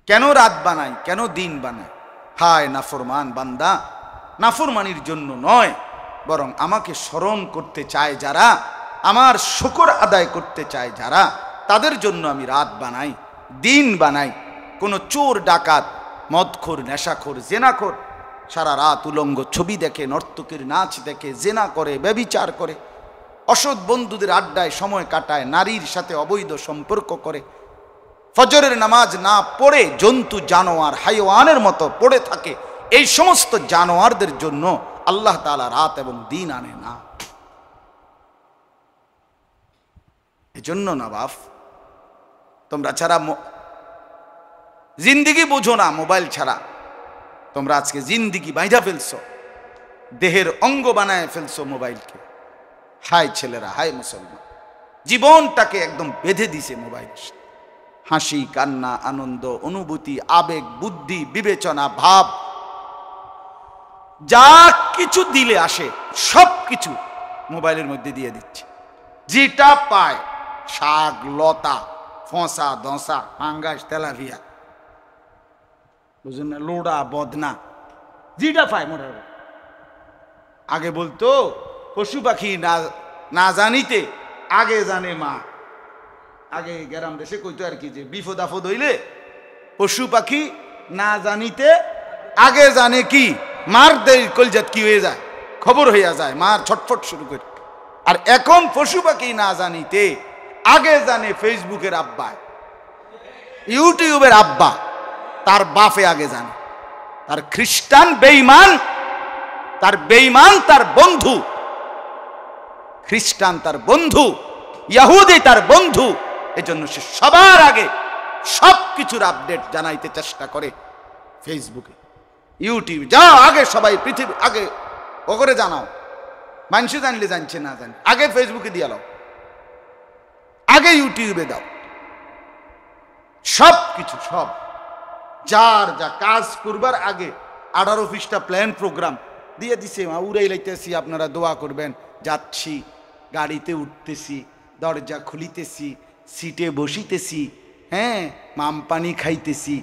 কেন রাত বানাই, কেন দিন বানাই? হায় নাফরমান বান্দা, নাফরমানির জন্য নয়, বরং আমাকে স্মরণ করতে চায় যারা, আমার শুকর আদায় করতে চায় যারা, তাদের জন্য আমি রাত বানাই, দিন বানাই। কোনো চোর ডাকাত, মদখোর, নেশাখোর, জেনাখোর সারা রাত উলঙ্গ ছবি দেখে, নর্তকীর নাচ দেখে, জেনা করে, ব্যভিচার করে, অসৎ বন্ধুদের আড্ডায় সময় কাটায়, নারীর সাথে অবৈধ সম্পর্ক করে, ফজরের নামাজ না পড়ে জন্তু জানোয়ার হাইওয়ানের মতো পড়ে থাকে। এই সমস্ত জানোয়ারদের জন্য আল্লাহ তাআলা রাত এবং দিন আনে না। এজন্য না বাপ, তোমরা ছাড়া জিন্দিগি বোঝো না, মোবাইল ছাড়া তোমরা আজকে জিন্দিগি বাইধা ফেলছো, দেহের অঙ্গ বানায় ফেলছো মোবাইলকে। হায় ছেলেরা, হায় মুসলমান, জীবনটাকে একদম বেঁধে দিছে মোবাইল। হাসি, কান্না, আনন্দ, অনুভূতি, আবেগ, বুদ্ধি, বিবেচনা, ভাব, যা কিছু দিলে আসে সব কিছু মোবাইলের মধ্যে দিয়ে দিচ্ছে। যেটা পায়, শাক, লতা, ফসা, দশা, পাঙ্গাস, তেলাভিয়া, বুঝলেন না, লোড়া, বদনা, যেটা পায় মোটা। আগে বলতো পশু পাখি না জানিতে আগে জানে মা। আগে গ্রাম দেশে কইতো আর কি, যে বিপদ আপদ হইলে পশু পাখি না জানিতে আগে জানে কি, মার দেয় কলজাত কি হয়ে যায়, খবর হইয়া যায়, মার ছটফট শুরু করে। আর এখন পশু পাখি না জানিতে আগে জানে ফেসবুকের আব্বা, ইউটিউবের আব্বা, তার বাপে আগে জানে। তার খ্রিস্টান বেঈমান, তার বেঈমান তার বন্ধু, খ্রিস্টান তার বন্ধু, ইহুদি তার বন্ধু। এজন্য সে সবার আগে সব কিছুর আপডেট জানাইতে চেষ্টা করে ফেসবুকে, ইউটিউবে। যাও আগে সবাই পৃথিবী আগে ওগরে জানাও, মানুষ জানলে জানছে, না জানে আগে ফেসবুকে দিয়ে দাও, আগে ইউটিউবে দাও, সব কিছু, সব যার যা কাজ করবার আগে 18 পৃষ্ঠা প্ল্যান প্রোগ্রাম দিয়ে দিছে। উড়াই লাইতেছি, আপনারা দোয়া করবেন। যাচ্ছি, গাড়িতে উঠতেছি, দরজা খুলিতেছি, সিটে বসিতেছি, হ্যাঁ, মাম পানি খাইতেছি,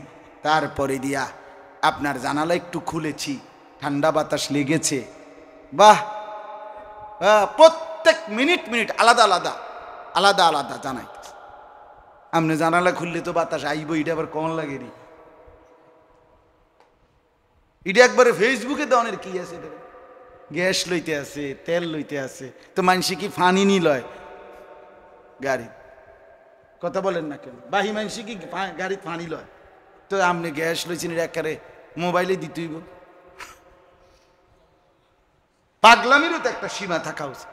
তারপরে দিয়া আপনার জানালা একটু খুলেছি, ঠান্ডা বাতাস লেগেছে। বাহ, প্রত্যেক মিনিট মিনিট আলাদা আলাদা আলাদা আলাদা জানাইতেছে। আপনি জানালা খুললে তো বাতাস আইব, এটা আবার কম লাগে রে। এটা একবারে ফেসবুকে দেওয়ানের কি আছে, গ্যাস লইতে আছে, তেল লইতে আছে, তো মানুষে কি ফানি নি লয় গাড়ি? কথা বলেন না কেন? বাহি মানুষে কি গাড়ি ফানি লয়? তো আপনি গ্যাস লইছেন, এটা একেবারে মোবাইলে দিতেইব। পাগলামিরও তো একটা সীমা থাকা উচিত,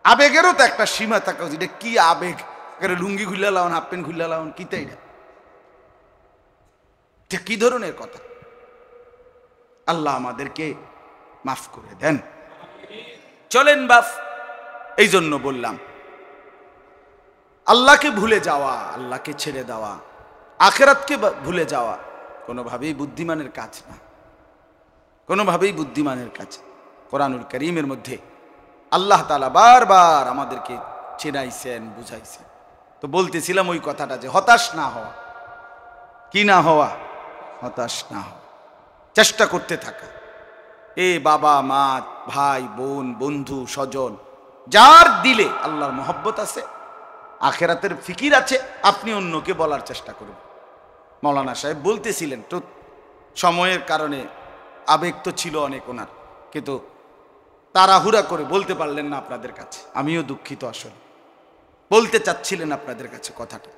আবেগেরও তো একটা সীমা থাকা উচিত। এটা কি আবেগ? লুঙ্গি খুলে লাউন, হাফ প্যান্ট খুলে লাউন, কি তাই? এটা কি ধরনের কথা? আল্লাহ আমাদেরকে মাফ করে দেন। চলেন বাপ, এই জন্য বললাম, আল্লাহকে ভুলে যাওয়া, আল্লাহকে ছেড়ে দেওয়া, আখিরাতকে ভুলে যাওয়া কোনোভাবেই বুদ্ধিমানের কাজ না, কোনোভাবেই বুদ্ধিমানের কাজ। কোরআনুল কারীমের মধ্যে আল্লাহ তাআলা বারবার আমাদেরকে চেনাইছেন, বুঝাইছেন। তো বলতেছিলাম ওই কথাটা, যে হতাশ না হওয়া, কি না হওয়া, হতাশ না হওয়া, চেষ্টা করতে থাকা। এ বাবা মা, ভাই বোন, বন্ধু স্বজন, যার দিলে আল্লাহর মহব্বত আছে, আখিরাতের ফিকির আছে, আপনি অন্যকে বলার চেষ্টা করুন। মৌলানা সাহেব বলতেছিলেন, তো সময়ের কারণে আবেগ তো ছিল অনেক ওনার, কিন্তু তাড়াহুড়া করে বলতে পারলেন না আপনাদের কাছে। আমিও দুঃখিত, আসলে বলতে চাচ্ছিলেন আপনাদের কাছে কথাটা।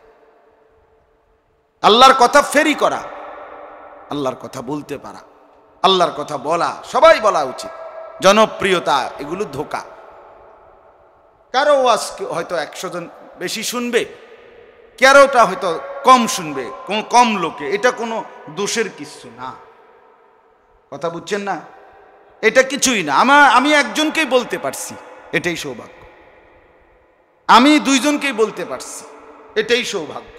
আল্লাহর কথা ফেরি করা, আল্লাহর কথা বলতে পারা, আল্লাহর কথা বলা, সবাই বলা উচিত। জনপ্রিয়তা এগুলো ধোঁকা। কারো আজকে হয়তো 100 জন বেশি শুনবে, কারোটা হয়তো কম শুনবে, কম লোকে, এটা কোনো দোষের কিছু না। কথা বুঝছেন না? এটা কিছুই না। আমি একজনকেই বলতে পারছি, এটাই সৌভাগ্য। আমি 2 জনকেই বলতে পারছি, এটাই সৌভাগ্য।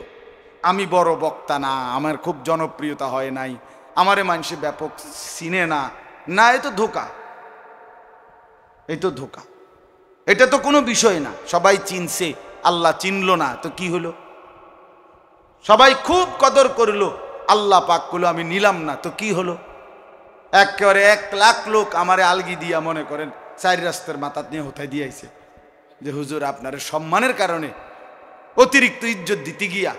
আমি বড় বক্তা না, আমার খুব জনপ্রিয়তা হয় নাই, আমারে মানুষে ব্যাপক চিনে না, না, এ তো ধোঁকা, এই তো ধোঁকা। এটা তো কোনো বিষয় না। সবাই চিনছে, আল্লাহ চিনল না, তো কি হলো? সবাই খুব কদর করলো, আল্লাহ পাক বলল আমি নিলাম না, তো কি হলো? একেবারে 1,00,000 লোক আমারে আলগি দিয়া মনে করেন 4 রাস্তার মাথা নিয়ে হোথায় দিয়েছে যে হুজুর আপনার সম্মানের কারণে অতিরিক্ত ইজ্জত দিতে গিয়া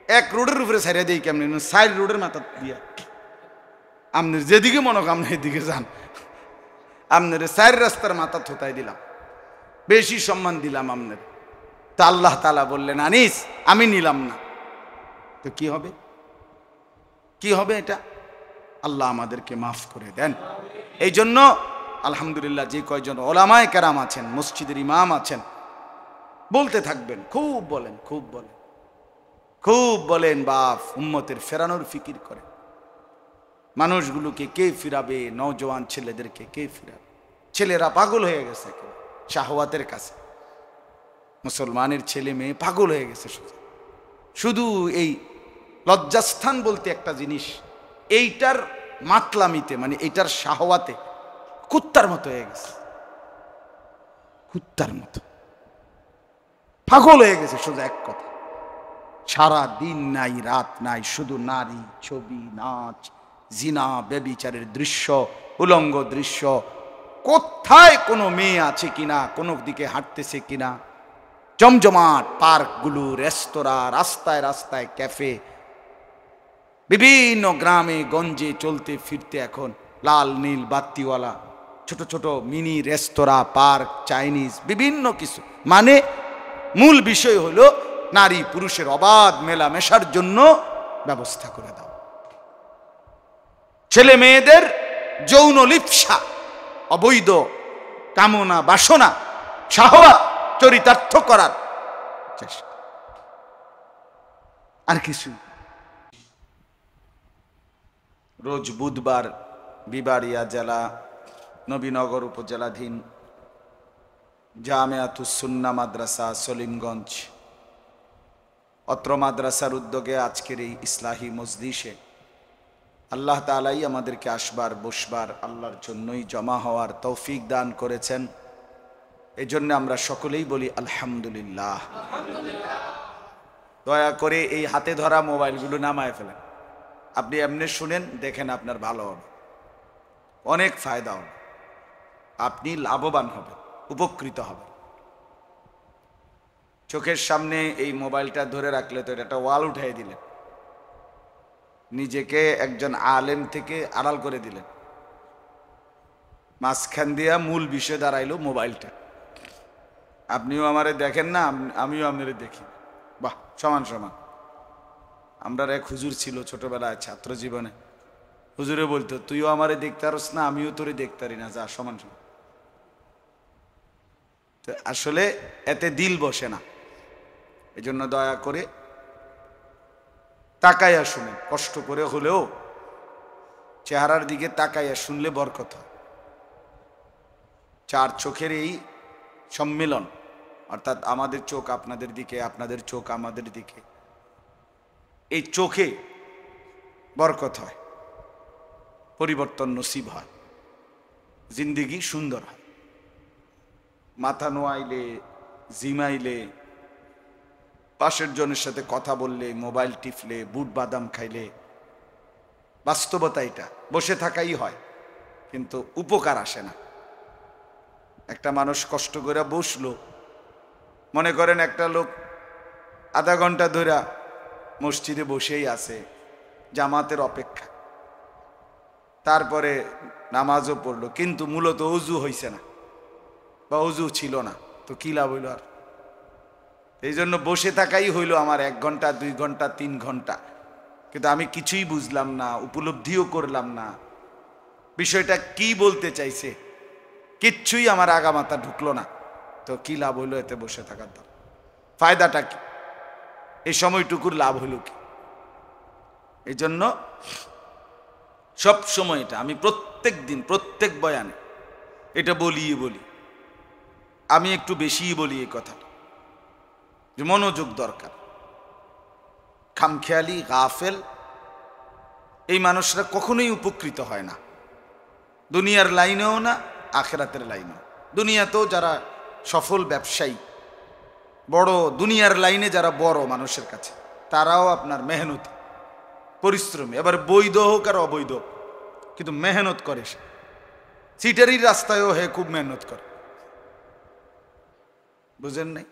1 রোডের উপরে ছাড়িয়ে দিই কেমন 4 রোডের মাথা দিয়া, আপনার যেদিকে মনে করেন এদিকে যান, আপনার 4 রাস্তার মাথা থোতায় দিলাম, বেশি সম্মান দিলাম আপনার। তা আল্লাহ তাআলা বললেন আনিস আমি নিলাম না, তো কি হবে? কি হবে এটা? আল্লাহ আমাদেরকে মাফ করে দেন। এই জন্য আলহামদুলিল্লাহ যে কয়জন ওলামায়ে কেরাম আছেন, মসজিদের ইমাম আছেন, বলতে থাকবেন, খুব বলেন, খুব বলেন, খুব বলেন, বাপ উম্মতের ফেরানোর ফিকির করে। মানুষগুলোকে কে ফিরাবে? নওজোয়ান ছেলেদেরকে কে ফিরাবে? ছেলেরা পাগল হয়ে গেছে শাহওয়াতের কাছে, মুসলমানের ছেলে মেয়ে পাগল হয়ে গেছে। শুধু এই লজ্জাস্থান বলতে একটা জিনিস, এইটার মাতলামিতে মানে এইটার শাহওয়াতে কুত্তার মতো হয়ে গেছে, কুত্তার মতো পাগল হয়ে গেছে। সোজা এক কথা, সারা দিন নাই রাত নাই, শুধু নারী, ছবি, নাচ, জিনা, ব্যভিচারের দৃশ্য, উলঙ্গ দৃশ্য। কোথায় কোনো মেয়ে আছে কিনা, কোনো দিকে হাঁটতেছে কিনা, জমজমাট পার্কগুলো, রেস্তোরাঁ, রাস্তায় রাস্তায় ক্যাফে, বিভিন্ন গ্রামে গঞ্জে চলতে ফিরতে এখন লাল নীল বাত্তিওয়ালা ছোট ছোট মিনি রেস্তোরাঁ, পার্ক, চাইনিজ, বিভিন্ন কিছু। মানে মূল বিষয় হলো নারী পুরুষের অবাধ মেলামেশার জন্য ব্যবস্থা করে দাও। ছেলে মেয়েদের যৌন লিপ্সা, অবৈধ কামনা বাসনা, শাহওয়াত চরিতার্থ করার চেষ্টা, আর কিছু। রোজ বুধবার বিবাড়িয়া জেলা নবীনগর উপজেলাধীন জামিয়াতুস সুন্নাহ মাদ্রাসা সলিমগঞ্জ, অত্র মাদ্রাসার উদ্যোগে আজকের এই ইসলাহি মজলিসে আল্লাহ তাআলাই আমাদেরকে আসবার বসবার আল্লাহর জন্যই জমা হওয়ার তৌফিক দান করেছেন। এজন্য আমরা সকলেই বলি আলহামদুলিল্লাহ। দয়া করে এই হাতে ধরা মোবাইলগুলো নামায় ফেলেন। আপনি এমনি শুনেন, দেখেন, আপনার ভালো হবে, অনেক ফায়দা হবে, আপনি লাভবান হবেন, উপকৃত হবেন। চোখের সামনে এই মোবাইলটা ধরে রাখলে তো এটা একটা ওয়াল উঠাই দিলেন, নিজেকে একজন আলেম থেকে আড়াল করে দিলেন, মাঝখান দিয়া মূল বিষয় দাঁড়াইলো মোবাইলটা। আপনিও আমারে দেখেন না, আমিও আপনারে দেখি, বাহ, সমান সমান। আমরা এক হুজুর ছিল ছোটবেলায় ছাত্র জীবনে, হুজুরে বলতো তুইও আমারে দেখতে পারস না, আমিও তোরে দেখতে পারি না, যা সমান সমান। তো আসলে এতে দিল বসে না। এই জন্য দয়া করে তাকাইয়া শুনেন, কষ্ট করে হলেও চেহারার দিকে তাকাইয়া শুনলে বরকত হয়। 4 চোখের এই সম্মিলন, অর্থাৎ আমাদের চোখ আপনাদের দিকে, আপনাদের চোখ আমাদের দিকে, এই চোখে বরকত হয়, পরিবর্তন নসিব হয়, জিন্দেগি সুন্দর হয়। মাথা নোয়াইলে, জিমাইলে, পাশের জনের সাথে কথা বললে, মোবাইল টিপলে, বুট বাদাম খাইলে, বাস্তবতা এটা, বসে থাকাই হয়, কিন্তু উপকার আসে না। একটা মানুষ কষ্ট করে বসলো, মনে করেন একটা লোক আধা ঘন্টা ধরে মসজিদে বসেই আছে জামাতের অপেক্ষা, তারপরে নামাজও পড়লো, কিন্তু মূলত ওযু হইছে না বা ওযু ছিল না, তো কি লাভ হইল? আর এই জন্য বসে থাকাই হইল আমার 1 ঘন্টা, 2 ঘন্টা, 3 ঘন্টা, কিন্তু আমি কিছুই বুঝলাম না, উপলব্ধিও করলাম না বিষয়টা কি বলতে চাইছে, কিচ্ছুই আমার আগামাথা ঢুকলো না, তো কি লাভ হইলো এতে বসে থাকার দ্বারা? ফায়দাটা কি? এই সময়টুকুর লাভ হইল কি? এই জন্য সব সময় এটা আমি প্রত্যেক দিন, প্রত্যেক বয়ানে এটা বলি, আমি একটু বেশিই বলি এই কথাটা, যে মনোযোগ দরকার। খামখেয়ালি, গাফেল এই মানুষরা কখনোই উপকৃত হয় না, দুনিয়ার লাইনেও না, আখেরাতের লাইনেও। দুনিয়াতেও যারা সফল ব্যবসায়ী, বড় দুনিয়ার লাইনে যারা বড় মানুষের কাছে, তারাও আপনার মেহনতি, পরিশ্রমী, এবার বৈধ হোক আর অবৈধ, কিন্তু মেহনত করে সে। সিটারির রাস্তায়ও হে খুব মেহনত করে, বুঝেন নাই?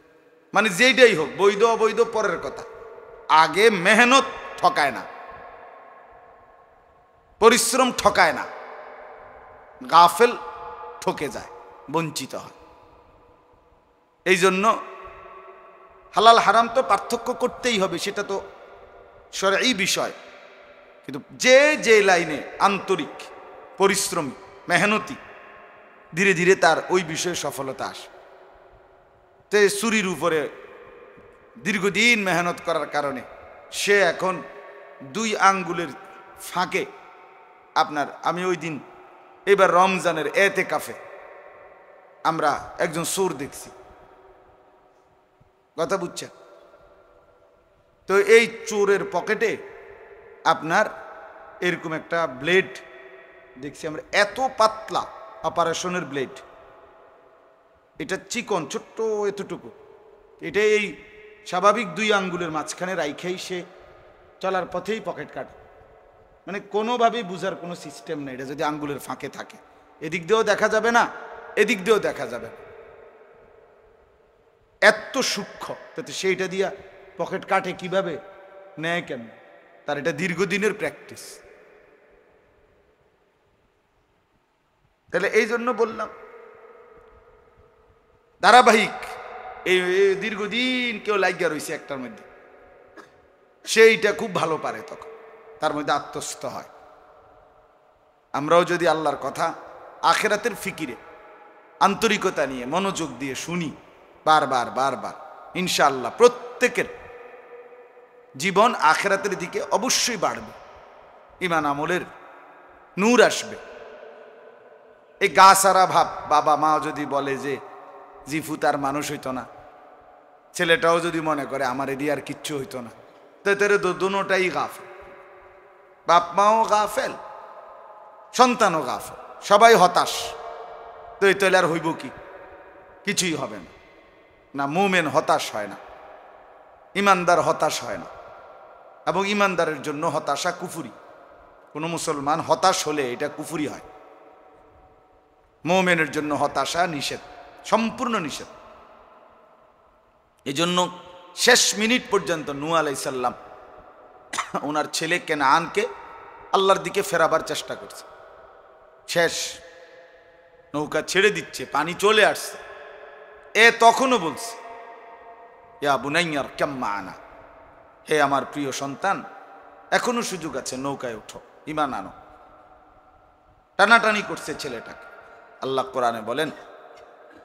মানে যেইটাই হোক, বৈধ অবৈধ পরের কথা, আগে মেহনত ঠকায় না, পরিশ্রম ঠকায় না, গাফেল ঠকে যায়, বঞ্চিত হয়। এই জন্য হালাল হারাম তো পার্থক্য করতেই হবে, সেটা তো শরঈ বিষয়। কিন্তু যে লাইনে আন্তরিক, পরিশ্রমী, মেহনতি, ধীরে ধীরে তার ওই বিষয়ে সফলতা আসে। তে চুরির উপরে দীর্ঘদিন মেহনত করার কারণে সে এখন 2 আঙ্গুলের ফাঁকে আপনার, আমি ওই দিন এবার রমজানের এতেকাফে আমরা একজন চোর দেখছি, কথা বুঝছেন? তো এই চোরের পকেটে আপনার এরকম একটা ব্লেড দেখছি আমরা, এত পাতলা অপারেশনের ব্লেড, এটা চিকন ছোট্ট এতটুকু, এটা এই স্বাভাবিক 2 আঙ্গুলের মাঝখানে রাইখেই সে চলার পথেই পকেট কাটে। মানে কোনোভাবেই বুঝার কোনো সিস্টেম নেই, এটা যদি আঙ্গুলের ফাঁকে থাকে, এদিক দিয়েও দেখা যাবে না, এদিক দিয়েও দেখা যাবে না, এত সূক্ষ্ম। তাতে সেইটা দিয়া পকেট কাটে কিভাবে, নেয় কেমন, তার এটা দীর্ঘদিনের প্র্যাকটিস। তাহলে এই জন্য বললাম ধারাবাহিক, এই দীর্ঘদিন কেউ লাগিয়া রয়েছে একটার মধ্যে, সেইটা খুব ভালো পারে, তখন তার মধ্যে আত্মস্থ হয়। আমরাও যদি আল্লাহর কথা আখেরাতের ফিকিরে আন্তরিকতা নিয়ে মনোযোগ দিয়ে শুনি বারবার বারবার, ইনশাআল্লাহ প্রত্যেকের জীবন আখেরাতের দিকে অবশ্যই বাড়বে, ঈমান আমলের নূর আসবে। এই গা সারা ভাব, বাবা মা যদি বলে যে জিফু তার মানুষ হইতো না, ছেলেটাও যদি মনে করে আমার এদি আর কিচ্ছু হইতো না, তো দুটোটাই গাফেল, বাপ মাও গাফেল, সন্তানও গাফেল, সবাই হতাশ। তো এই তাহলে আর হইব কি? কিছুই হবে না। না, মুমিন হতাশ হয় না, ইমানদার হতাশ হয় না, এবং ইমানদারের জন্য হতাশা কুফুরি। কোনো মুসলমান হতাশ হলে এটা কুফুরি হয়। মুমিনের জন্য হতাশা নিষেধ, সম্পূর্ণ নিষেধ। এই জন্য শেষ মিনিট পর্যন্ত নূহ আলাইহিস সালাম ওনার ছেলে কেনানকে আল্লাহর দিকে ফেরাবার চেষ্টা করছে। শেষ নৌকা ছেড়ে দিচ্ছে, পানি চলে আসছে, তখনও বলছে ইয়া বুনাইয়া রকাম মা'ানা, হে আমার প্রিয় সন্তান, এখনো সুযোগ আছে, নৌকায় ওঠো, ঈমান আনো। টানাটানি করছে ছেলেটাকে। আল্লাহ কোরআনে বলেন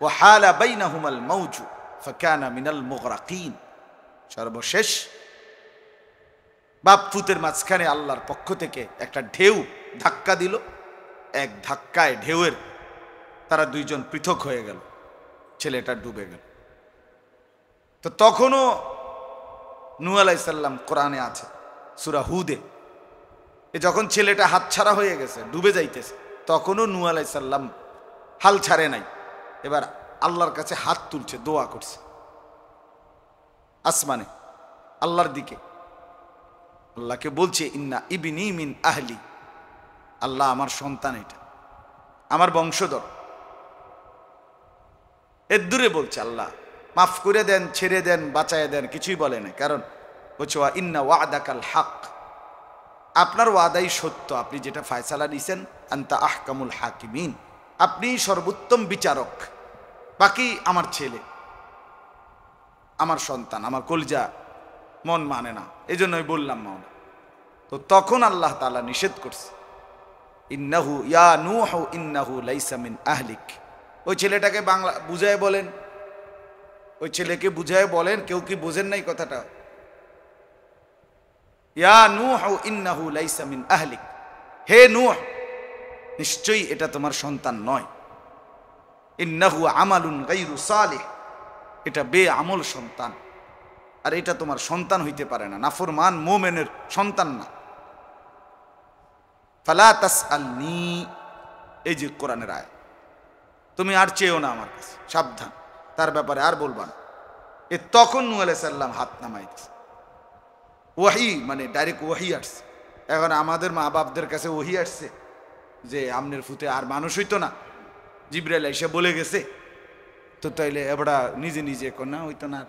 ওয়াহালা বাইনাহুমাল মাউজু ফাকানা মিনাল মুগরাকিন, সর্বশেষ বাপ পুতের মাঝখানে আল্লাহর পক্ষ থেকে একটা ঢেউ ধাক্কা দিল, এক ধাক্কায় ঢেউয়ের তারা 2 জন পৃথক হয়ে গেল, ছেলেটা ডুবে গেল। তো তখনও নূহ আলাইহিস সালাম কোরআনে আছে সূরা হুদে, যখন ছেলেটা হাতছাড়া হয়ে গেছে, ডুবে যাইতেছে, তখনও নূহ আলাইহিস সালাম হাল ছাড়ে নাই। এবার আল্লাহর কাছে হাত তুলছে, দোয়া করছে আসমানে আল্লাহর দিকে, আল্লাহকে বলছে ইন্না ইবনি মিন আহলি, আল্লাহ আমার সন্তান, এটা আমার বংশধর। এর দূরে বলছে আল্লাহ মাফ করে দেন, ছেড়ে দেন, বাঁচায় দেন, কিছুই বলে না। কারণ বলছে ইন্না ওয়াদাকাল হক, আপনার ওয়াদাই সত্য, আপনি যেটা ফায়সালা দিয়েছেন, আনতা আহকামুল হাকিমিন, আপনি সর্বোত্তম বিচারক। বাকি আমার ছেলে, আমার সন্তান, আমার কলজা মন মানে না, এই জন্যই বললাম মন। তো তখন আল্লাহ তাআলা নিষেধ করছে ইন্নাহু ইয়া নূহ ইন্নাহু লাইসা মিন আহলিক। ওই ছেলেটাকে বাংলা বুঝায় বলেন, ওই ছেলেকে বুঝায় বলেন, কেউ কি বোঝেন নাই কথাটা? ইয়া নূহ ইন্নাহু লাইসা মিন আহলিক, হে নূহ, নিশ্চয়ই এটা তোমার সন্তান নয়। ইন্নাহু আমালুন গায়রু সালিহ, এটা বেআমল সন্তান, আর এটা তোমার সন্তান হইতে পারে না, নাফরমান মুমিনের সন্তান না। ফালা তাসআলনি, এই যে কোরআনের আয়াত, তুমি আর চেয়েও না আমার কাছে, সাবধান, তার ব্যাপারে আর বলবা না। তখন নূহ আলাইহিস সালাম হাত নামাই দিয়েছে, ওয়াহি মানে ডাইরেক্ট ওয়াহি আসছে, এখন আমাদের মা বাপদের কাছে ওহি আসছে যে আমনের ফুতে আর মানুষ হইতো না, জিব্রাইল এসে বলে গেছে, তো তাইলে এবারে নিজে নিজে না হইতো না।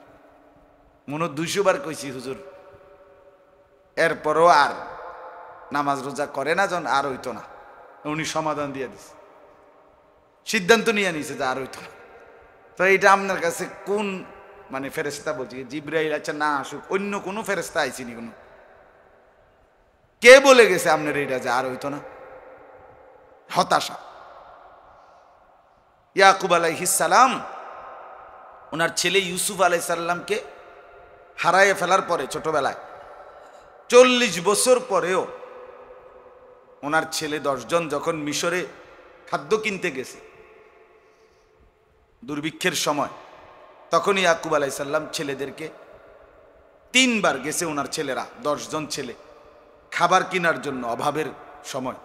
মনে 200 বার কইছি হুজুর, এরপরও আর নামাজ রোজা করে না, যখন আর হইতো না। উনি সমাধান দিয়ে দিছে, সিদ্ধান্ত নিয়ে নিছে যে আর হইতো না। তো এইটা আপনার কাছে কোন মানে ফেরেশতা বলছি, জিব্রাইল আচ্ছা না আসুক, অন্য কোনো ফেরেশতা আইসিনি কোনো, কে বলে গেছে আপনার এইটা যে আর হইতো না? হতাশা। ইয়াকুব আলাইহিস সালাম ওনার ছেলে ইউসুফ আলাইহিস সালামকে হারাইয়ে ফেলার পরে ছোটবেলায় 40 বছর পরেও ওনার ছেলে 10 জন যখন মিশরে খাদ্য কিনতে গেছে দুর্ভিক্ষের সময়, তখন ইয়াকুব আলাইহিস সালাম ছেলেদেরকে 3 বার গেছে, ওনার ছেলেরা 10 জন ছেলে খাবার কেনার জন্য অভাবের সময়,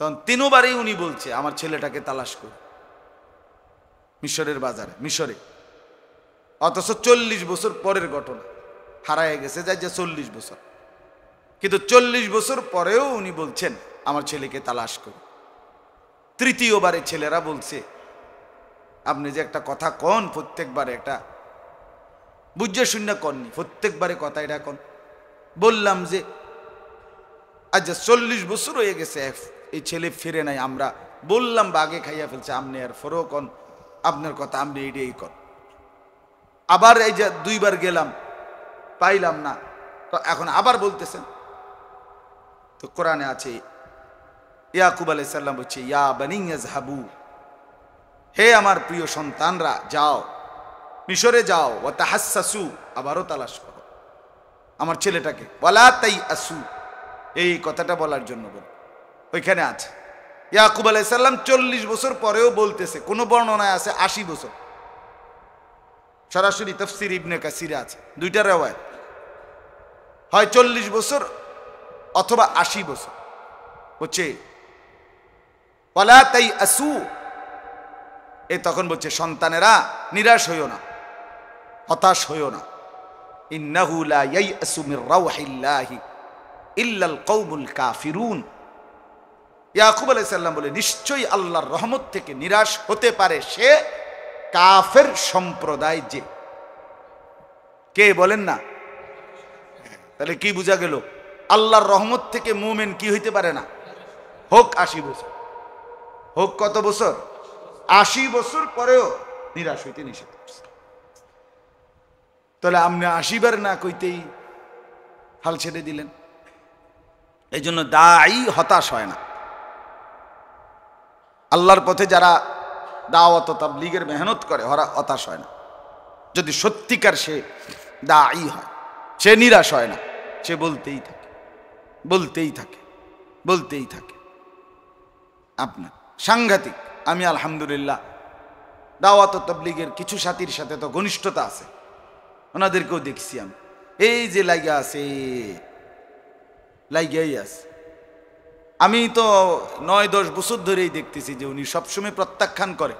তখন 3 বারেই উনি বলছে আমার ছেলেটাকে তালাশ করো মিশরের বাজারে, মিশরে। অথচ 40 বছর পরের ঘটনা, হারায় গেছে যাই যে 40 বছর, কিন্তু 40 বছর পরেও উনি বলছেন আমার ছেলেকে তালাশ করো। 3য়-বারে ছেলেরা বলছে আপনি যে একটা কথা কন প্রত্যেকবারে, একটা বুঝে শূন্য কননি, প্রত্যেকবারে কথা এটা কন। বললাম যে আজ 40 বছর হয়ে গেছে এই ছেলে ফিরে নাই, আমরা বললাম বাগে খাইয়া ফেলছে, আপনি আর ফরো কন আপনার কথা, আপনি এইটাই কন। আবার এই যে 2 বার গেলাম পাইলাম না, তো এখন আবার বলতেছেন। তো কোরআনে আছে ইয়াকুব আলাইহিস সালাম বলছে ইয়া বানি ইয়াযহাবু, হে আমার প্রিয় সন্তানরা যাও মিশরে যাও, ওয়া তাহাসসু, আবারও তালাশ করো আমার ছেলেটাকে, ওয়ালা তাইআসু, এই কথাটা বলার জন্য বল ওইখানে আছে। ইয়াকুব আলাইহিস সালাম 40 বছর পরেও বলতেছে, কোন বর্ণনায় আছে 80 বছর, সরাসরি তাফসীর ইবনে কাসিরে আছে, 2টা riwayat, হয় 40 বছর অথবা 80 বছর হচ্ছে ওয়ালা তাইআসু। এ তখন বলছে সন্তানেরা নিরাশ হইও না, হতাশ হইও না, ইন্নাহু লা ইয়াইআসু মির রাউহিল্লাহি ইল্লাল কওমুল কাফিরুন। ইয়াকুব আলাইহিস সালাম বলে নিশ্চয়ই আল্লাহর রহমত থেকে নিরাশ হতে পারে সে কাফের সম্প্রদায়। যে কে বলেন না? তাহলে কি বোঝা গেল? আল্লাহর রহমত থেকে মুমিন কি হইতে পারে না, হোক 80 বছর, হোক কত বছর, 80 বছর পরেও নিরাশ হইতে নিষেধ করছে। তাহলে আপনি 80 বার না কইতেই হাল ছেড়ে দিলেন। এই জন্য দাঈ হতাশ হয় না। আল্লাহর পথে যারা দাওয়াত ও তাবলীগের মেহনত করে ওরা হতাশ হয় না। যদি সত্যিকার সে দাঈ হয়, সে নিরাশ হয় না, সে বলতেই থাকে, বলতেই থাকে, বলতেই থাকে। আপনার সাংঘাতিক। আমি আলহামদুলিল্লাহ দাওয়াত ও তাবলীগের কিছু সাথীর সাথে তো ঘনিষ্ঠতা আছে, ওনাদেরকেও দেখছি আমি, এই যে লাইগা আছে, লাইগাই আছে। আমি তো 9-10 বছর ধরেই দেখতেছি যে উনি সবসময় প্রত্যাখ্যান করে,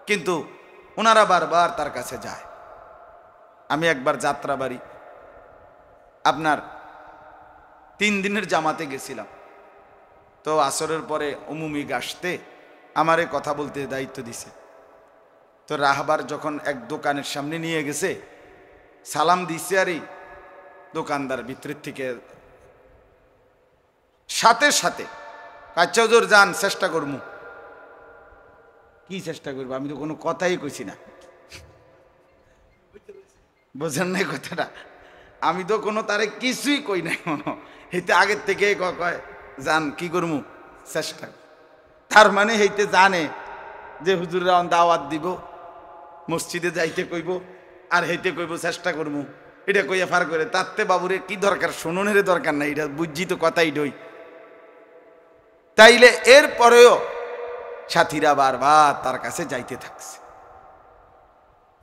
কিন্তু ওনারা বারবার তার কাছে যায়। আমি একবার যাত্রাবাড়ি আপনার 3 দিনের জামাতে গেছিলাম, তো আসরের পরে উমুমি গাছতে আমারে কথা বলতে দায়িত্ব দিছে। তো রাহবার যখন এক দোকানের সামনে নিয়ে গেছে, সালাম দিছে, আর এই দোকানদার ভিতরের থেকে সাথে সাথে আচ্ছা হুজুর যান, চেষ্টা করবো। কি চেষ্টা করবো? আমি তো কোনো কথাই কইছি না, বোঝেন নাই কথাটা? আমি তো কোনো তারে কিছুই কই নাই, মনে হইতে আগের থেকে কয় যান, কি করবো, চেষ্টা। তার মানে হইতে জানে যে হুজুররা দাওয়াত দিব, মসজিদে যাইতে কইব, আর হইতে কইব চেষ্টা করবো, এটা কইয়া ফার করে। তাতে বাবুরে কি দরকার, শুনুনের দরকার নাই, এটা বুঝছি তো কথাই ডই। তাইলে এর পরেও সাথীরা বারবার তার কাছে যাইতে থাকছে।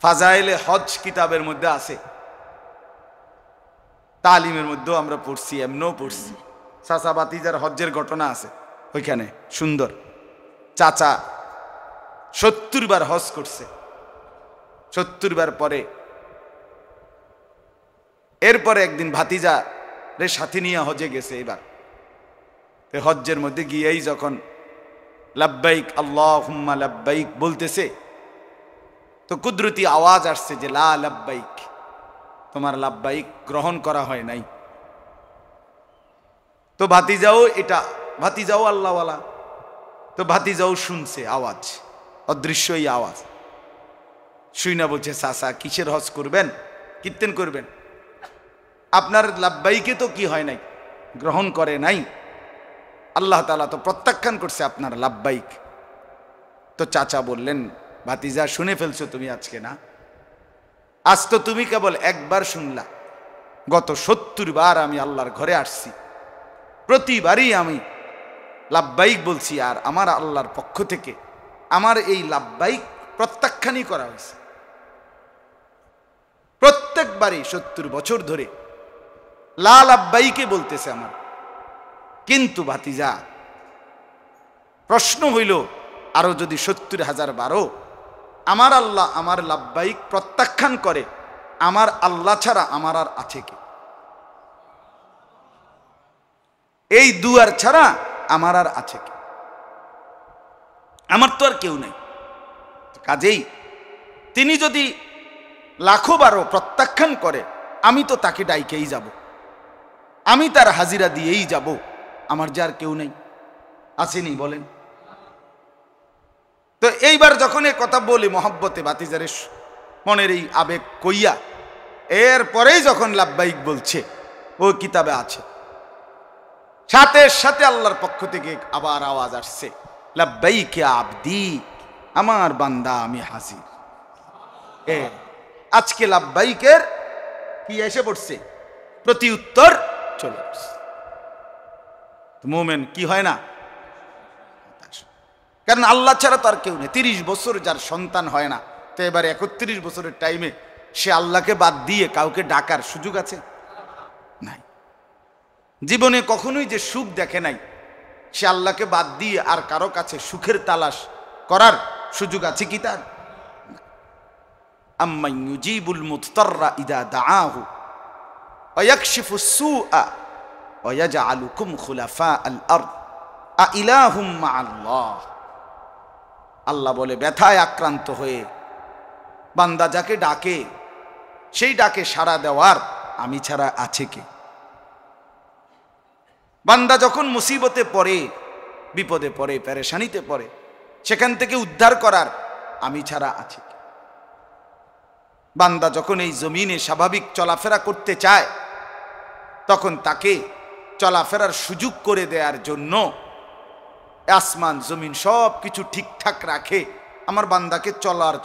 ফাজাইলে হজ কিতাবের মধ্যে আছে, তালিমের মধ্যেও আমরা পড়ছি, এমনও পড়ছি, চাচা বাতিজার হজ্জের ঘটনা আছে ওইখানে, সুন্দর। চাচা 70 বার হজ করছে, 70 বার পরে এরপরে একদিন ভাতিজা রে সাথে নিয়ে হজে গেছে। এবার হজ্জের মধ্যে গিয়েই যখন লাব্বাইক আল্লাহুম্মা লাব্বাইক বলতেছে, তো কুদরতি আওয়াজ আসছে যে লা লাব্বাইক, তোমার লাব্বাইক গ্রহণ করা হয় নাই। তো ভাতিজাও আল্লাহওয়ালা, তো ভাতিজাও শুনছে আওয়াজ, অদৃশ্য এই আওয়াজ শুই না বলছে, চাচা কিসের হজ করবেন, কীর্তন করবেন, আপনার লাব্বাইকে তো কি হয় নাই, গ্রহণ করে নাই, আল্লাহ তাআলা তো প্রত্যাখ্যান করছে আপনার লাব্বাইক। তো চাচা বললেন, ভাতিজা শুনে ফেলছো তুমি আজকে না, আজ তো তুমি কেবল একবার শুনলা, গত 70 বার আমি আল্লাহর ঘরে আসছি, প্রতিবারই আমি লাব্বাইক বলছি, আর আমার আল্লাহর পক্ষ থেকে আমার এই লাব্বাইক প্রত্যাখ্যানই করা হয়েছে প্রত্যেকবারই। 70 বছর ধরে লা লাব্বাইকে বলতেছে আমার। কিন্তু ভাতিজা, প্রশ্ন হইল, আরো যদি 70,000 বারো আমার আল্লাহ আমার লাব্বাইক প্রত্যাখ্যান করে, আমার আল্লাহ ছাড়া আমার আর আছে কে? এই দুয়ার ছাড়া আমার আর আছে কে? আমার তো আর কেউ নেই। কাজেই তিনি যদি লাখো বারো প্রত্যাখ্যান করে, আমি তো তাকে ডাইকেই যাব, আমি তার হাজিরা দিয়েই যাব, আমার যে আর কেউ নেই, আসেনি বলেন? তো এইবার যখন এ কথা বলি মহব্বতে, ভাতিজারে মনের এই আবেগ কইয়া, এরপরেই যখন লাব্বাইক বলছে, ও কিতাবে আছে, সাথে সাথে আল্লাহর পক্ষ থেকে আবার আওয়াজ আসছে, লাব্বাইক ইয়া আবদি, আমার বান্দা আমি হাজির। আজকে লাব্বাইকের কি এসে পড়ছে, প্রতি উত্তর চলে আসছে। মোমেন কি হয় না, কারণ আল্লাহ ছাড়া তার কেউ নেই। 30 বছর যার সন্তান হয় না, তো এবার 31 বছরের টাইমে সে আল্লাহকে বাদ দিয়ে কাউকে ডাকার সুযোগ আছে? নাই। জীবনে কখনোই যে সুখ দেখে নাই, সে আল্লাহকে বাদ দিয়ে আর কারো কাছে সুখের তালাশ করার সুযোগ আছে কি তার? আম্মান ইউজিবুল মুদতাররা ইযা দাআহু ওয়া ইয়াকশিফুস সুআ ওয়া ইয়াজআলুকুম খুলাফাআল আরদ আইলাহুম মাআল্লাহ। আল্লাহ বলে, ব্যথায় আক্রান্ত হয়ে বান্দা যাকে ডাকে, সেই ডাকে সাড়া দেওয়ার আমি ছাড়া আছে কে? বান্দা যখন মুসিবতে পড়ে, বিপদে পড়ে, পেরেশানিতে পড়ে, সেখান থেকে উদ্ধার করার আমি ছাড়া আছে কে? বান্দা যখন এই জমিনে স্বাভাবিক চলাফেরা করতে চায়, তখন তাকে চলাফেরার সুযোগ করে দেওয়ার জন্য আসমান জমিন সব কিছু ঠিকঠাক রাখে, আমার বান্দাকে চলার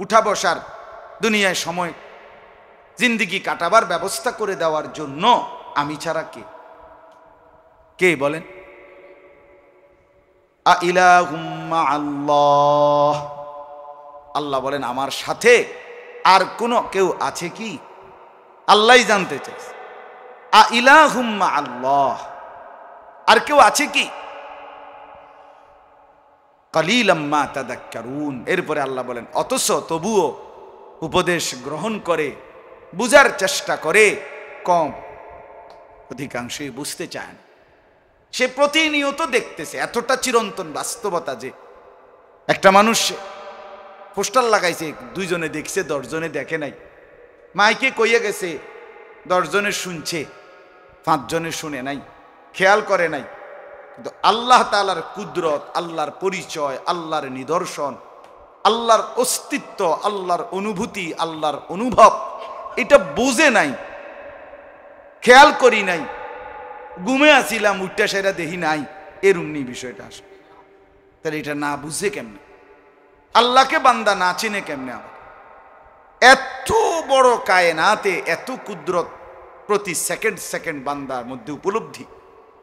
উঠা বসার, দুনিয়ায় সময় জিন্দিগি কাটাবার ব্যবস্থা করে দেওয়ার জন্য আমি ছাড়া কে? কে বলেন? আইলাহুম মাআল্লাহ। আল্লাহ বলেন, আমার সাথে আর কোন কেউ আছে কি? আল্লাহই জানতে চাইছে, আইলাহুম মাআল্লাহ, আর কেউ আছে কি? কালিলাম মা তাযাক্কারুন। এরপরে আল্লাহ বলেন, অথচ তবুও উপদেশ গ্রহণ করে বুঝার চেষ্টা করে কম, অধিকাংশই বুঝতে চায় না। সে প্রতিনিয়ত দেখতেছে, এতটা চিরন্তন বাস্তবতা যে একটা মানুষ পোস্টার লাগাইছে, 2 জনে দেখছে, 10 জনে দেখে নাই, মাইকে কইয়ে গেছে, 10 জনে শুনছে, 5 জনে শুনে নাই, খেয়াল করে নাই। কিন্তু আল্লাহ তাআলার কুদরত, আল্লাহর পরিচয়, আল্লাহর নিদর্শন, আল্লাহর অস্তিত্ব, আল্লাহর অনুভূতি, আল্লাহর অনুভব, এটা বুঝে নাই, খেয়াল করি নাই, ঘুমে আসিলাম, উঠটা সেরা দেখি নাই, এরুমনি বিষয়টা আসে। তাহলে এটা না বুঝে কেমনে? আল্লাহকে বান্দা না চিনে কেমনে? আবার এত বড় কায়নাতে এত কুদরত প্রতি সেকেন্ড বান্দার মধ্যে উপলব্ধি।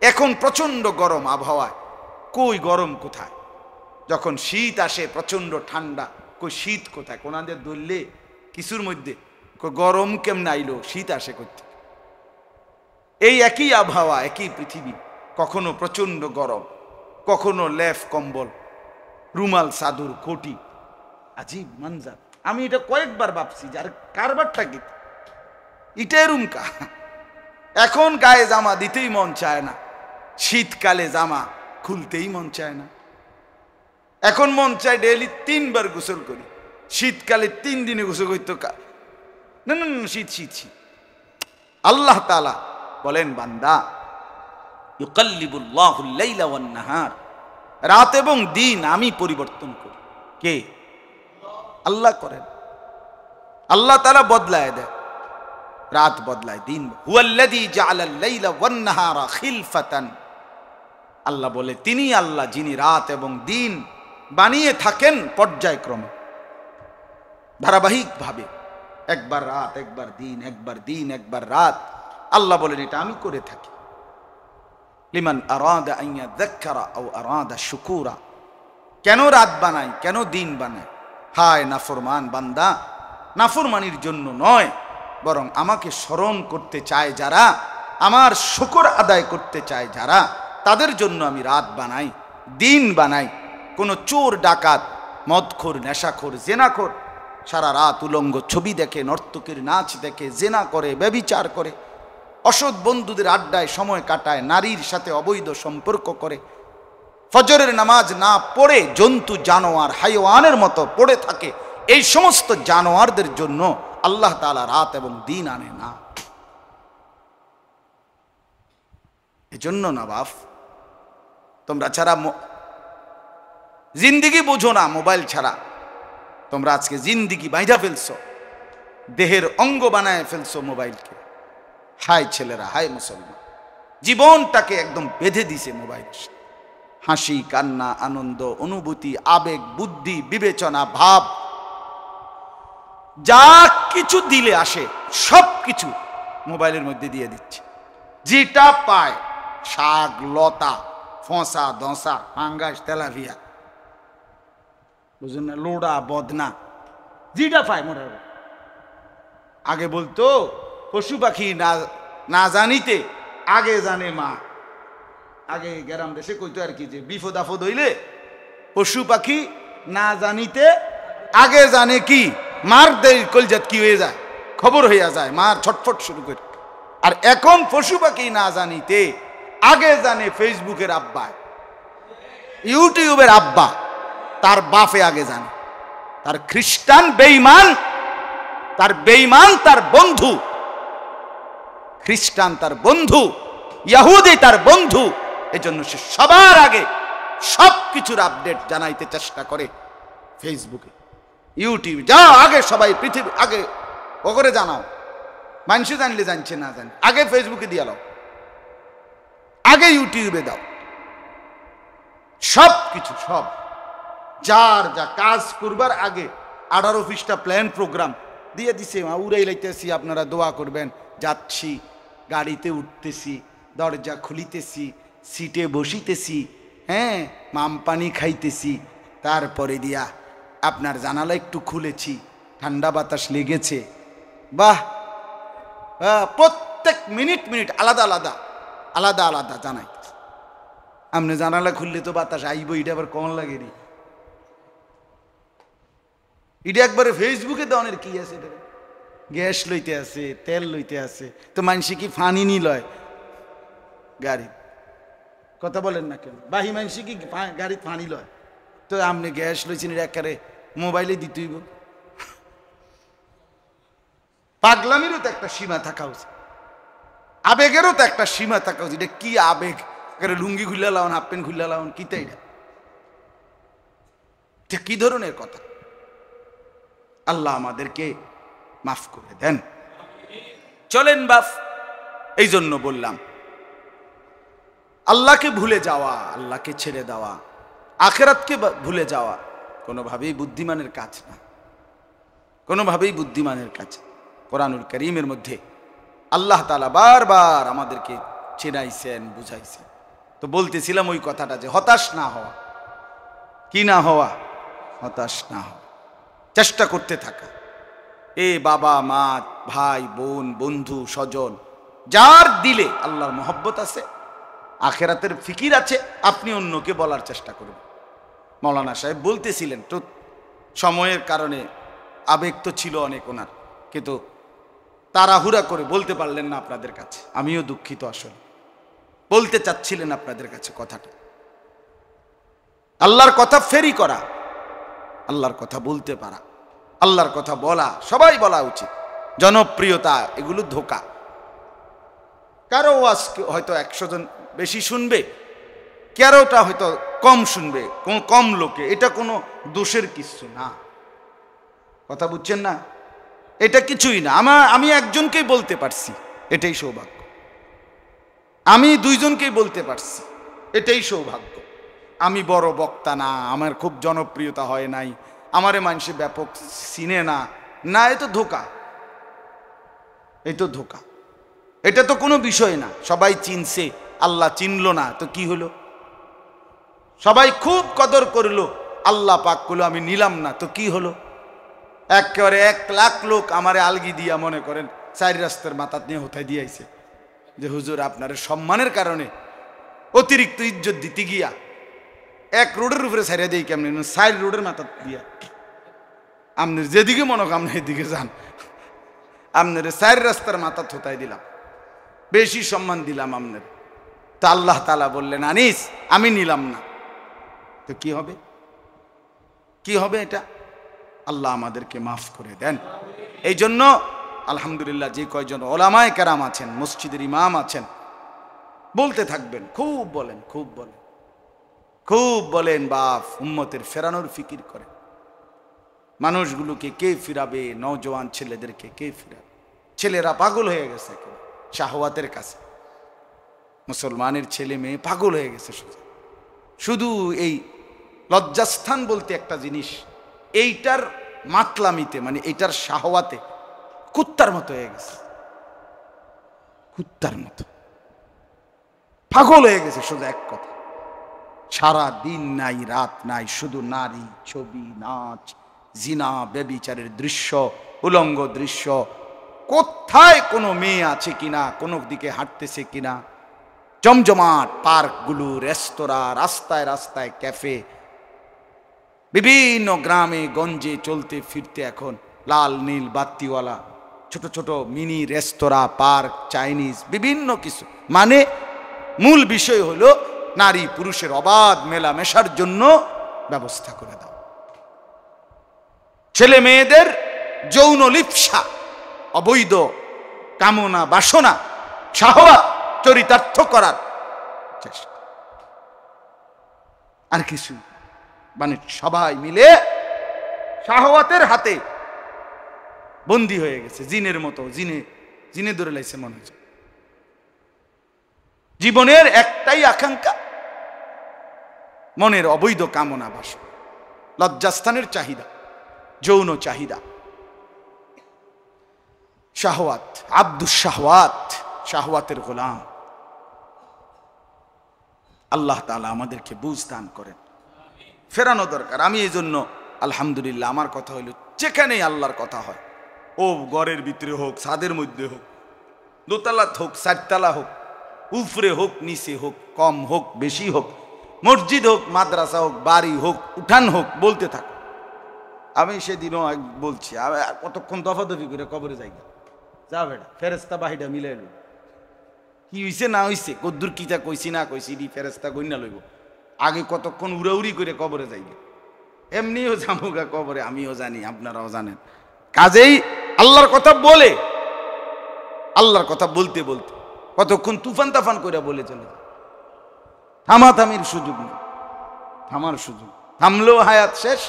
এখন প্রচন্ড গরম আবহাওয়ায়, কই গরম কোথায়? যখন শীত আসে প্রচন্ড ঠান্ডা, কই শীত কোথায়? কোনাদের ধরলে কিছুর মধ্যে গরম কেমনে আইলো, শীত আসে কোথায়? এই একই আবহাওয়া, একই পৃথিবী, কখনো প্রচন্ড গরম, কখনো লেফ কম্বল, রুমাল, চাদর, কোটি, আজীব মানজার। আমি এটা কয়েকবার ভাবছি যে আর কারবারটা কি, এটা এরুমকা এখন গায়ে জামা দিতেই মন চায় না, শীতকালে জামা খুলতেই মন চায় না। এখন মন চায় ডেইলি 3 বার গোসল করি, শীতকালে 3 দিনে গোসল করতে না না না, শীত শীত শীত। আল্লাহ তাআলা বলেন, বান্দা ইউকাল্লিবুল্লাহুল লাইলা ওয়ান নাহার, রাত এবং দিন আমি পরিবর্তন করি। কে? আল্লাহ করেন। আল্লাহ তাআলা বদলায় দেয়, রাত বদলায়, দিন। হুয়াল্লাযী জাআলাল লাইলা ওয়ান নাহারা খিলফাতান, আল্লাহ বলে তিনি আল্লাহ যিনি রাত এবং দিন বানিয়ে থাকেন পর্যায়ক্রমে, ধারাবাহিকভাবে, একবার রাত একবার দিন, একবার দিন একবার রাত। আল্লাহ বলেন এটা আমি করে থাকি। লিমান আরাদা আন ইয়াযাক্কারা আও আরাদা শুকুরা, কেন রাত বানাই, কেন দিন বানাই? হায় নাফরমান বান্দা, নাফরমানির জন্য নয়, বরং আমাকে স্মরণ করতে চায় যারা, আমার শুকর আদায় করতে চায় যারা, তাদের জন্য আমি রাত বানাই, দিন বানাই। কোনো চোর ডাকাত, মদখোর, নেশাখোর, জেনাখোর সারা রাত উলঙ্গ ছবি দেখে, নর্তকীর নাচ দেখে, জেনা করে, ব্যভিচার করে, অসৎ বন্ধুদের আড্ডায় সময় কাটায়, নারীর সাথে অবৈধ সম্পর্ক করে, ফজরের নামাজ না পড়ে জন্তু জানোয়ার হাইওয়ানের মতো পড়ে থাকে। এই সমস্ত জানোয়ারদের জন্য আল্লাহ তাআলা রাত এবং দিন আনে না। এজন্য না বাপ, তোমরা ছাড়া জিন্দিগি বোঝো না, মোবাইল ছাড়া তোমরা আজকে জিন্দিগি বাইধা ফেলছো, দেহের অঙ্গ বানায় ফেলছো মোবাইলকে। হায় ছেলেরা, হায় মুসলমান, জীবনটাকে একদম বেঁধে দিছে মোবাইল। হাসি, কান্না, আনন্দ, অনুভূতি, আবেগ, বুদ্ধি, বিবেচনা, ভাব, যা কিছু দিলে আসে সব কিছু মোবাইলের মধ্যে দিয়ে দিচ্ছে। যেটা পায়, শাক, লতা, ফসা, দশা, পাঙ্গাস, তেলাপিয়া, বুঝুন না, লোড়া, বদনা, যেটা পায় মোটা। আগে বলতো পশু পাখি না জানিতে আগে জানে মা। আগে গ্রাম দেশে কইতো আর কি, যে বিপদ আপদ হইলে পশু পাখি না জানিতে আগে জানে কি, মার দেয় কলজাত কি হয়ে যায়, খবর হইয়া যায়, মার ছটফট শুরু করে। আর এখন পশু পাখি না জানিতে আগে জানে ফেসবুকের আব্বা, ইউটিউবের আব্বা, তার বাপে আগে জানে। তার খ্রিস্টান বেঈমান, তার বেঈমান তার বন্ধু, খ্রিস্টান তার বন্ধু, ইহুদি তার বন্ধু। এজন্য সে সবার আগে সবকিছুর আপডেট জানাইতে চেষ্টা করে ফেসবুকে, ইউটিউবে। যাও আগে সবাই পৃথিবী আগে ও করে জানাও, মানুষ জানলে জানছে না জানে, আগে ফেসবুকে দিয়ে দাও, আগে ইউটিউবে দাও, সব কিছু, সব যার যা কাজ করবার আগে 18 পৃষ্ঠা প্ল্যান প্রোগ্রাম দিয়ে দিছে। উড়াই লাইতেছি, আপনারা দোয়া করবেন। যাচ্ছি, গাড়িতে উঠতেছি, দরজা খুলিতেছি, সিটে বসিতেছি, হ্যাঁ, মাম পানি খাইতেছি, তারপরে দিয়া আপনার জানালা একটু খুলেছি, ঠান্ডা বাতাস লেগেছে। বাহ, প্রত্যেক মিনিট মিনিট আলাদা আলাদা আলাদা আলাদা জানাইতেছে। আপনি জানালা খুললে তো বাতাস আইব, এটা আবার কম লাগে নি। এটা একবারে ফেসবুকে দেওয়ানের কি আছে? গ্যাস লইতে আছে, তেল লইতে আছে, তো মানুষ কি ফানি নি লয় গাড়ি? কথা বলেন না কেন? বাহি মানুষ কি গাড়ি ফানি লয়? তো আপনি গ্যাস লইছেন, একারে মোবাইলে দিতেইব। পাগলামিরও তো একটা সীমা থাকা উচিত, আবেগেরও তো একটা সীমা থাকা উচিত। এটা কি আবেগ? লুঙ্গি খুলে লাউন, হাফ প্যান্ট খুলে লাউন, কি তাই? এটা কি ধরনের কথা? আল্লাহ আমাদেরকে মাফ করে দেন। চলেন বাপ, এই জন্য বললাম, আল্লাহকে ভুলে যাওয়া, আল্লাহকে ছেড়ে দেওয়া, আখিরাতকে ভুলে যাওয়া কোনোভাবেই বুদ্ধিমানের কাজ না, কোনোভাবেই বুদ্ধিমানের কাজ। কোরআনুল কারীমের মধ্যে আল্লাহ তাআলা বারবার আমাদেরকে চেনাইছেন, বুঝাইছেন। তো বলতেছিলাম ওই কথাটা, যে হতাশ না হওয়া, কি না হওয়া, হতাশ না হওয়া, চেষ্টা করতে থাকা। বাবা মা, ভাই বোন, বন্ধু স্বজন, যার দিলে আল্লাহর মহব্বত আছে, আখিরাতের ফিকির আছে, আপনি অন্যকে বলার চেষ্টা করুন। মৌলানা সাহেব বলতেছিলেন, তো সময়ের কারণে আবেগ তো ছিল অনেক ওনার, কিন্তু তাড়াহুড়া করে বলতে পারলেন না আপনাদের কাছে, আমিও দুঃখিত। আসলে বলতে চাচ্ছিলেন আপনাদের কাছে কথাটা। আল্লাহর কথা ফেরি করা, আল্লাহর কথা বলতে পারা, আল্লাহর কথা বলা, সবাই বলা উচিত। জনপ্রিয়তা এগুলো ধোঁকা। কারো ওয়াজ হয়তো 100 জন বেশি শুনবে, কারোটা হয়তো কম শুনবে, কম লোকে, এটা কোনো দোষের কিছু না। কথা বুঝছেন না? এটা কিছুই না। আমি একজনকেই বলতে পারছি, এটাই সৌভাগ্য। আমি 2 জনকেই বলতে পারছি, এটাই সৌভাগ্য। আমি বড় বক্তা না, আমার খুব জনপ্রিয়তা হয় নাই, আমারে মানুষে ব্যাপক চিনে না, না, এ তো ধোঁকা, এই তো ধোঁকা। এটা তো কোনো বিষয় না। সবাই চিনছে, আল্লাহ চিনলো না তো কি হলো? সবাই খুব কদর করলো, আল্লাহ পাক করলো আমি নিলাম না তো কি হলো? একেবারে 1 লাখ লোক আমারে আলগি দিয়া মনে করেন 4 রাস্তার মাথা নিয়ে হোথায় দিয়েছে যে হুজুর আপনার সম্মানের কারণে অতিরিক্ত ইজ্জত দিতে গিয়া 1 রোডের উপরে ছাড়িয়ে দিই, কেমন 4 রোডের মাথা দিয়া আপনার যেদিকে মনে করেন আপনি এদিকে যান, আপনার 4 রাস্তার মাথা থোতায় দিলাম, বেশি সম্মান দিলাম আপনার। তা আল্লাহ তাআলা বললেন আনিস আমি নিলাম না তো কি হবে? কি হবে এটা? আল্লাহ আমাদেরকে মাফ করে দেন। এই জন্য আলহামদুলিল্লাহ যে কয়জন ওলামায়ে কেরাম আছেন, মসজিদের ইমাম আছেন, বলতে থাকবেন, খুব বলেন, খুব বলেন, খুব বলেন। বাপ উম্মতের ফেরানোর ফিকির করেন। মানুষগুলোকে কে ফিরাবে? নওজোয়ান ছেলেদেরকে কে ফিরাবে? ছেলেরা পাগল হয়ে গেছে শাহওয়াতের কাছে। মুসলমানের ছেলে মেয়ে পাগল হয়ে গেছে শুধু এই লজ্জাস্থান বলতে একটা জিনিস, এইটার মাতলামিতে, মানে এইটার শাহওয়াতে কুত্তার মতো হয়ে গেছে, কুত্তার মতো পাগল হয়ে গেছে। সোজা এক কথা, সারা দিন নাই রাত নাই, শুধু নারী, ছবি, নাচ, জিনা, ব্যভিচারের দৃশ্য, উলঙ্গ দৃশ্য। কোথায় কোনো মেয়ে আছে কিনা, কোনো দিকে হাঁটতেছে কিনা, জমজমাট পার্কগুলো, রেস্তোরাঁ, রাস্তায় রাস্তায় ক্যাফে, বিভিন্ন গ্রামে গঞ্জে চলতে ফিরতে এখন লাল নীল বাত্তিওয়ালা ছোট ছোট মিনি রেস্তোরাঁ, পার্ক, চাইনিজ, বিভিন্ন কিছু। মানে মূল বিষয় হলো নারী পুরুষের অবাধ মেলামেশার জন্য ব্যবস্থা করে দাও। ছেলে মেয়েদের যৌন লিপ্সা, অবৈধ কামনা বাসনা, শাহওয়াত চরিতার্থ করার চেষ্টা, আর কিছু। মানে সবাই মিলে শাহওয়াতের হাতে বন্দী হয়ে গেছে, জিনের মতো। জিনে ধরে লাইছে মনে হচ্ছে। জীবনের একটাই আকাঙ্ক্ষা, মনের অবৈধ কামনা বাসনা, লজ্জাস্থানের চাহিদা, যৌন চাহিদা, শাহওয়াত, আব্দুস শাহওয়াত, শাহওয়াতের গোলাম। আল্লাহ তাআলা আমাদেরকে বুঝ দান করেন। ফেরানো দরকার। আমি এই জন্য আলহামদুলিল্লাহ, আমার কথা হইল যেখানেই আল্লাহর কথা হয়, ও ঘরের ভিতরে হোক, ছাদের মধ্যে হোক, দোতলা হোক, 4 তলা হোক, উপরে হোক, নিচে হোক, কম হোক, বেশি হোক, মসজিদ হোক, মাদ্রাসা হোক, বাড়ি হোক, উঠান হোক, বলতে থাক। আমি সেদিনও বলছি, কতক্ষণ দফাদফি করে কবরে যাই, যা বেটা ফেরেস্তা বাহিটা মিলে এলো, কি হইছে না হইছে, কদ্দুর কিতা কইছি না কইছি, ফেরেস্তা গইনা লইব। আগে কতক্ষণ উড়াউড়ি করে কবরে যাইবে, এমনিও যাবো কবরে, আমিও জানি, আপনারাও জানেন। কাজেই আল্লাহর কথা বলে, আল্লাহর কথা বলতে বলতে কতক্ষণ তুফান তাফান করে বলে চলে, থামাথামির সুযোগ নেই, থামার সুযোগ। থামলেও হায়াত শেষ,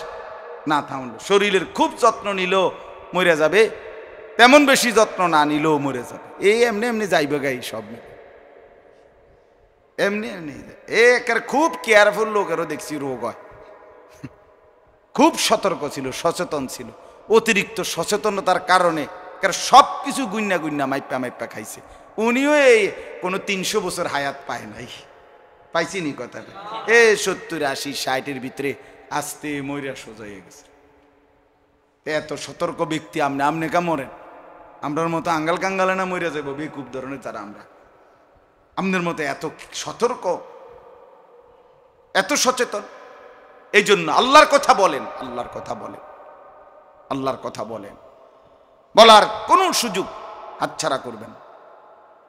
না থামলো শরীরের খুব যত্ন নিলেও মরে যাবে, তেমন বেশি যত্ন না নিলেও মরে যাবে। এই এমনি এমনি যাইবে গাই, সব এমনি এমনি। একের খুব কেয়ারফুল লোকেরও দেখছি রোগ হয়, খুব সতর্ক ছিল, সচেতন ছিল। অতিরিক্ত সচেতনতার কারণে সব কিছু গুন্না গুন্না মাইপা মাইপা খাইছে। উনিও এই কোনো 300 বছর হায়াত পায় নাই, পাইছিনি কথাটা। 70, 80, 60-এর ভিতরে আস্তে মরিয়া সোজা হয়ে গেছে। এত সতর্ক ব্যক্তি আমনে কা মরেন? আমরার মতো আঙ্গাল কাঙ্গালে না মরিয়া যাবো, বেকুব ধরনের তারা আমরা। আমাদের মতো এত সতর্ক, এত সচেতন। এই জন্য আল্লাহর কথা বলেন, আল্লাহর কথা বলেন, আল্লাহর কথা বলেন। বলার কোনো সুযোগ হাতছাড়া করবেন।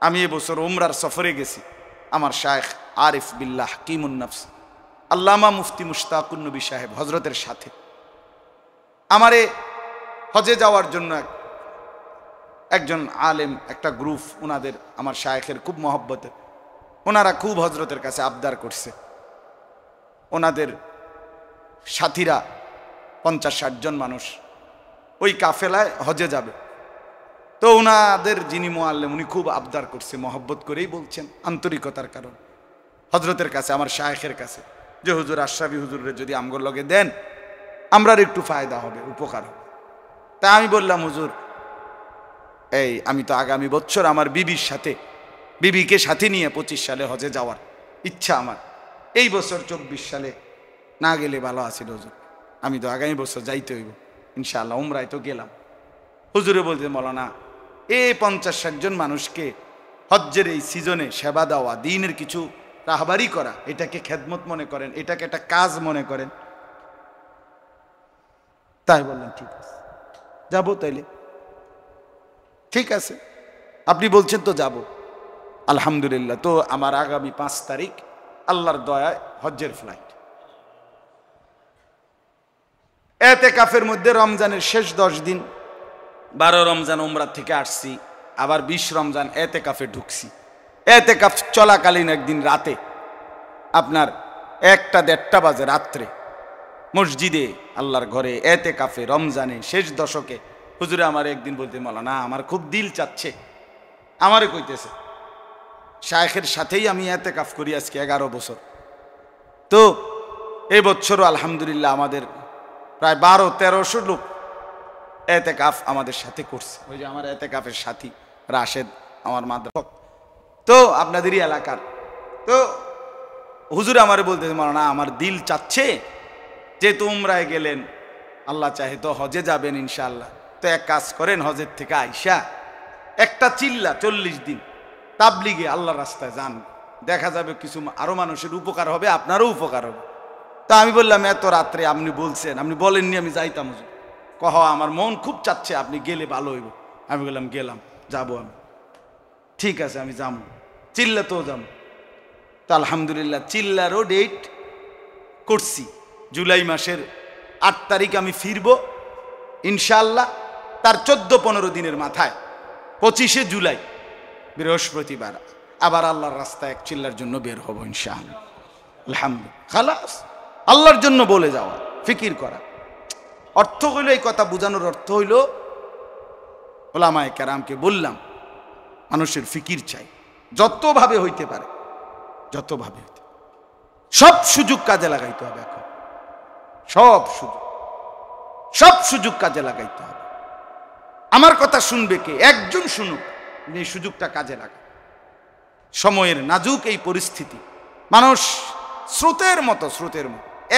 আমি এবছর উমরার সফরে গেছি, আমার শায়েখ আরিফ বিল্লাহ হাকিমুন নফস আল্লামা মুফতি মুশতাকুন নবী সাহেব হজরতের সাথে আমারে হজে যাওয়ার জন্য একজন আলেম, একটা গ্রুপ, ওনাদের আমার শায়েখের খুব মহব্বতের, ওনারা খুব হজরতের কাছে আবদার করছে। ওনাদের সাথীরা 50-60 জন মানুষ ওই কাফেলায় হজে যাবে। তো ওনাদের যিনি মুআল্লিম, উনি খুব আবদার করছে, মহব্বত করেই বলছেন, আন্তরিকতার কারণ হজরতের কাছে, আমার শায়েখের কাছে, যে হুজুর আশরাফি হুজুরের যদি আমগর লগে দেন আমরার একটু ফায়দা হবে, উপকার হবে। তা আমি বললাম, হুজুর আমি তো আগামী বছর আমার বিবিকে সাথে নিয়ে 25 সালে হজে যাওয়ার ইচ্ছা আমার, এই বছর 24 সালে না গেলে ভালো আছিল হুজুর, আমি তো আগামী বছর যাইতে হইব ইনশাআল্লাহ, উমরায় তো গেলাম। হুজুরে বলতে, মৌলানা এই 50-60 জন মানুষকে হজ্জের এই সিজনে সেবা দেওয়া, দিনের কিছু রাহবারি করা, এটাকে খেদমত মনে করেন, এটাকে একটা কাজ মনে করেন? তাই বললেন, ঠিক আছে যাবো তাইলে। ঠিক আছে, আপনি বলছেন তো যাব, আলহামদুলিল্লাহ। তো আমার আগামী 5 তারিখ আল্লাহর দয়ায় হজ্জের ফ্লাইট। এতেকাফের মধ্যে রমজানের শেষ 10 দিন, 12 রমজান উমরা থেকে আসছি, আবার 20 রমজান এতেকাফে ঢুকছি। এতেকাফ চলাকালীন একদিন রাতে আপনার 1টা-1:30 বাজে রাত্রে মসজিদে আল্লাহর ঘরে এতেকাফে রমজানে শেষ দশকে হুজুরে আমার একদিন বলতে, মৌলানা আমার খুব দিল চাচ্ছে, আমারে কইতেছে, শায়েখের সাথেই আমি এতেকাফ করি আজকে 11 বছর, তো এই বছরও আলহামদুলিল্লাহ আমাদের প্রায় 1200-1300 লোক এতেকাফ আমাদের সাথে করছে। ওই যে আমার এতেকাফের সাথী রাশেদ, আমার মাদ্রাসা, তো আপনাদেরই এলাকার। তো হুজুর আমারে বলতেছে, মৌলানা আমার দিল চাচ্ছে, যেহেতু উমরায় গেলেন, আল্লাহ চাহে তো হজে যাবেন ইনশাআল্লাহ, তো এক কাজ করেন, হজের থেকে আইসা একটা চিল্লা 40 দিন তাবলিগে আল্লাহর রাস্তায় যান, দেখা যাবে কিছু আরো মানুষের উপকার হবে, আপনারও উপকার হবে। তা আমি বললাম, এত রাত্রে আপনি বলছেন, আপনি বলেননি আমি যাইতাম হুজুর? কহ আমার মন খুব চাচ্ছে, আপনি গেলে ভালো হইব। আমি বললাম, গেলাম, যাবো আমি, ঠিক আছে আমি যাবো, চিল্লা তো যাবো। তো আলহামদুলিল্লাহ চিল্লারও ডেট করছি, জুলাই মাসের 8 তারিখ আমি ফিরব ইনশাআল্লাহ। তার 14-15 দিনের মাথায় 25শে জুলাই বৃহস্পতিবার আবার আল্লাহর রাস্তায় এক চিল্লার জন্য বের হব ইনশাআল্লাহ। আলহামদুলিল্লাহ, খালাস, আল্লাহর জন্য বলে যাওয়া, ফিকির করা। অর্থ হইল, এই কথা বোঝানোর অর্থ হইল, ওলামায়ে কেরামকে বললাম, মানুষের ফিকির চাই, যতভাবে হইতে পারে, যতভাবে হইতে, সব সুযোগ কাজে লাগাইতে হবে। এখন সব সুযোগ কাজে লাগাইতে হবে। আমার কথা শুনবে কে? একজন শুনুক, এই সুযোগটা কাজে লাগা। সময়ের নাজুক এই পরিস্থিতি, মানুষ স্রোতের মতো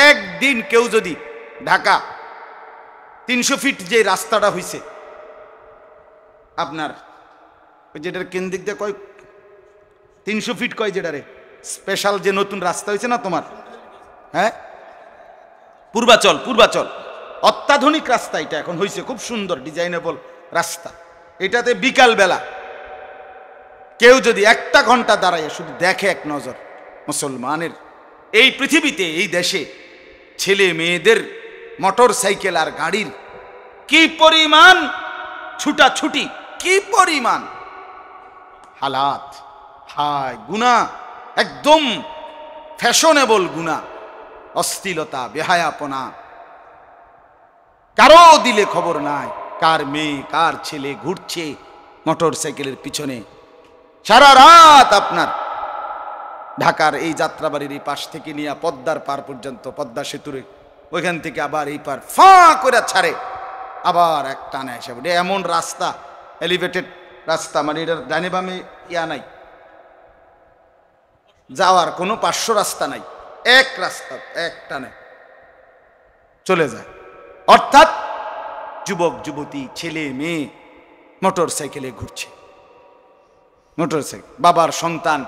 একদিন কেউ যদি ঢাকা 300 ফিট যে রাস্তাটা হইছে আপনার, ওই যেটার কেন্দ্রিক দিয়ে কয় 300 ফিট কয়, যেটারে স্পেশাল যে নতুন রাস্তা হয়েছে না তোমার, হ্যাঁ, পূর্বাচল অত্যাধুনিক রাস্তা, এটা এখন হয়েছে খুব সুন্দর ডিজাইনেবল রাস্তা। এটাতে বিকাল বেলা কেউ যদি 1 ঘন্টা দাঁড়ায় শুধু দেখে এক নজর, মুসলমানের এই পৃথিবীতে, এই দেশে ছেলে মেয়েদের মোটর সাইকেল আর গাড়ির কি পরিমাণ ছুটাছুটি, কি পরিমাণ হালাত, হায় গুনাহ, একদম ফ্যাশনেবল গুনাহ, অশ্লীলতা, বেহায়াপনা, কারো দিলে খবর নাই, কার মেয়ে কার ছেলে ঘুরছে মোটর সাইকেলের পিছনে সারা রাত। আপনার ঢাকার এই যাত্রাবাড়ির এই পাশ থেকে নিয়ে পদ্মার পার পর্যন্ত, পদ্মা সেতুর ওইখান থেকে আবার এই পার ফাঁ করে ছাড়ে, আবার এক টানে এসে বলে, এমন রাস্তা, এলিভেটেড রাস্তা, মানে এটার ডানে বামে ইয়া নাই, যাওয়ার কোনো 500 রাস্তা নাই, এক রাস্তা এক টানে চলে যায়। অর্থাৎ যুবক যুবতী, ছেলে মেয়ে মোটর সাইকেলে ঘুরছে, মোটর সাইকেল, বাবার সন্তান